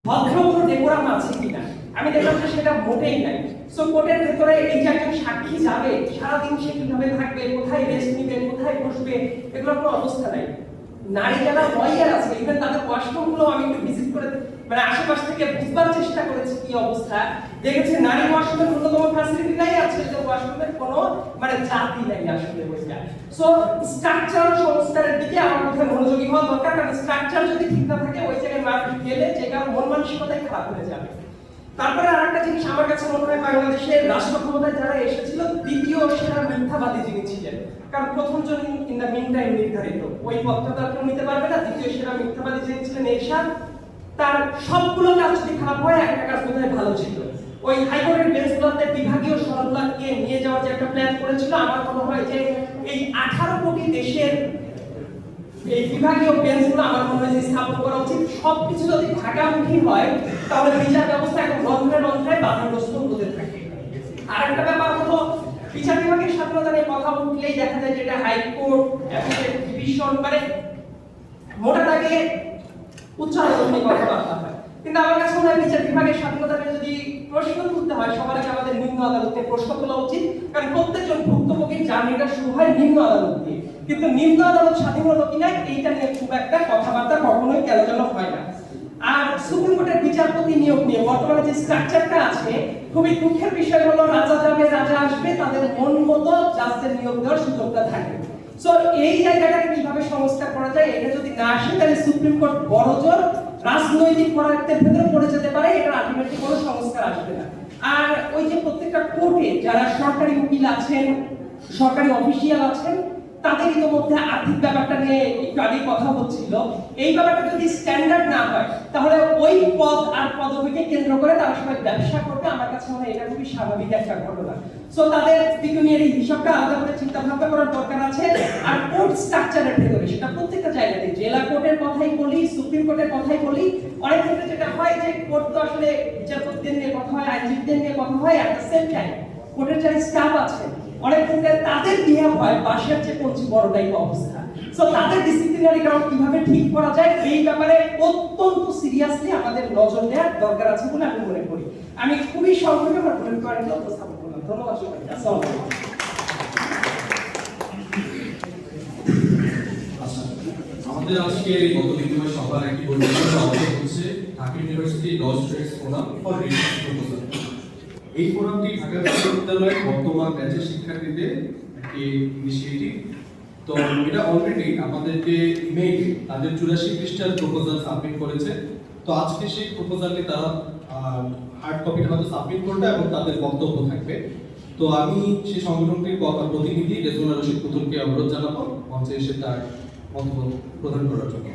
ভদ্র কোনো ডেকোরাম আছে কিনা আমি দেখলাম যে সেটা মোটেই নাই। সো কোর্টের ভেতরে এই যে একজন সাক্ষী যাবে সারাদিন সে কিভাবে থাকবে, কোথায় রেস্ট নিবে, কোথায় বসবে, এগুলোর কোনো অবস্থা নাই। নারী যারা লয়ার আছে ইভেন তাদের ওয়াশরুম গুলো আমি একটু ভিজিট করে মানে আশেপাশ থেকে বুঝবার চেষ্টা করেছি কি অবস্থা, দেখেছি নারী ওয়াশরুমের ন্যূনতম ফ্যাসিলিটি নাই, আছে যে ওয়াশরুমের কোনো মানে জাতি নাই আসলে ওইটা। সো স্ট্রাকচারাল সংস্কারের দিকে আমার মধ্যে মনোযোগী হওয়া দরকার, কারণ স্ট্রাকচার যদি ঠিক না থাকে ওই জায়গায় মানুষ গেলে জায়গার মন মানসিকতাই খারাপ হয়ে যাবে। তারপরে আরেকটা জিনিস আমার কাছে মনে হয় বাংলাদেশের রাষ্ট্র ক্ষমতায় যারা এসেছিল দ্বিতীয় সেরা মিথ্যাবাদী যিনি ছিলেন, কারণ প্রথম জন ইন দ্য মিন টাইম নির্ধারিত ওই পদটা তো আপনি নিতে পারবে না। দ্বিতীয় সেরা মিথ্যাবাদী যিনি ছিলেন এরশাদ, তার সবগুলো কাজ যদি খারাপ হয় একটা কাজ বোধহয় ভালো ছিল। ওই হাইকোর্টের বেঞ্চগুলোতে বিভাগীয় সরকারকে নিয়ে যাওয়ার যে একটা প্ল্যান করেছিল, আমার মনে হয় যে এই 18 কোটি দেশের এই বিভাগীয় বেঞ্চগুলো আমার মনে হয় যে স্থাপন করা উচিত। সবকিছু যদি ঢাকামুখী হয় তাহলে বিচার ব্যবস্থা এখন রন্ধ্রে বাধাগ্রস্ত হতে থাকে। আর একটা ব্যাপার হলো বিচার বিভাগের স্বাধীনতা নিয়ে কথা উঠলেই দেখা যায় যেটা হাইকোর্ট ডিভিশন মানে মোটা দাগে উচ্চ আদালত নিয়ে কথাবার্তা হয়, কিন্তু আমার কাছে মনে হয় বিচার বিভাগের স্বাধীনতা নিয়ে যদি প্রশ্ন তুলতে হয় সবার আগে আমাদের নিম্ন আদালতে প্রশ্ন তোলা উচিত, কারণ প্রত্যেকজন ভুক্তভোগীর জামিনটা শুরু হয় নিম্ন আদালত দিয়ে, কিন্তু নিম্ন আদালত স্বাধীন হলো কিনা এইটা নিয়ে খুব একটা কথাবার্তা কখনোই কেন যেন হয় না। আর সুপ্রিম কোর্টের বিচারপতি নিয়োগ নিয়ে বর্তমানে যে স্ট্রাকচারটা আছে, খুবই দুঃখের বিষয় হলো রাজা যাবে রাজা আসবে, তাদের মন মতো জাজদের নিয়োগ দেওয়ার সুযোগটা থাকবে। সো এই জায়গাটাকে কিভাবে সংস্কার করা যায়, এটা যদি না আসে তাহলে সুপ্রিম কোর্ট বড়জোর রাজনৈতিক পরায়ত্তের ভেতরে পড়ে যেতে পারে, এটা আলটিমেটলি কোনো সংস্কার আসবে না। আর ওই যে প্রত্যেকটা কোর্টে যারা সরকারি উকিল আছেন, সরকারি অফিসিয়াল আছেন, তাদের ইতিমধ্যে আর্থিক ব্যাপারটা নিয়ে একটু আগে কথা হচ্ছিল, এই ব্যাপারটা যদি স্ট্যান্ডার্ড না হয় তাহলে ওই পদ আর পদবিকে কেন্দ্র করে তারা সবাই ব্যবসা করবে। আমার কাছে মনে হয় এটা খুবই স্বাভাবিক একটা ঘটনা। সো তাদের পিকুনিয়ারি হিসাবটা আলাদা করে চিন্তা ভাবনা করার দরকার আছে। আর কোর্ট স্ট্রাকচারের ভেতরে সেটা প্রত্যেকটা জায়গাতে, জেলা কোর্টের কথাই বলি, সুপ্রিম কোর্টের কথাই বলি, অনেক ক্ষেত্রে যেটা হয় যে কোর্ট তো আসলে বিচারপতিদের নিয়ে কথা হয়, আইনজীবীদের নিয়ে কথা হয়, এট দ্য সেম টাইম কোর্টের যারা স্টাফ আছে অনেক ক্ষেত্রে তাদের বিহেভ হয় বাসের চেয়ে পৌঁছে বড়টাই অবস্থা। সো তাদের ডিসিপ্লিনারি গ্রাউন্ড কিভাবে ঠিক করা যায় এই ব্যাপারে অত্যন্ত সিরিয়াসলি আমাদের নজর দেওয়ার দরকার আছে বলে আমি মনে করি। আমি খুবই সংক্ষেপে আমার পয়েন্টটা উপস্থাপন করলাম। ধন্যবাদ সবাইকে। আসসালামু আলাইকুম। আমাদের আজকে এই গত বিনিময় সভার একটি বৈঠকের আয়োজন হচ্ছে Dhaka university law students forum for research proposal. এই ফোরামটি ঢাকা বিশ্ববিদ্যালয়ের বর্তমান ব্যাচের শিক্ষার্থীদের একটি ইনিশিয়েটিভ। তো এটা অলরেডি আমাদের যে ইমেইল তাদের 84 পৃষ্ঠার প্রপোজাল সাবমিট করেছে। তো আজকে সেই প্রপোজালটি তারা হার্ড কপিটা হয়তো সাবমিট করবে এবং তাদের বক্তব্য থাকবে। তো আমি সেই সংগঠনটির প্রতিনিধি রেজওয়ানা রশিদ পুতুলকে অনুরোধ জানাবো মঞ্চে এসে তার মন্তব্য প্রদান করার জন্য।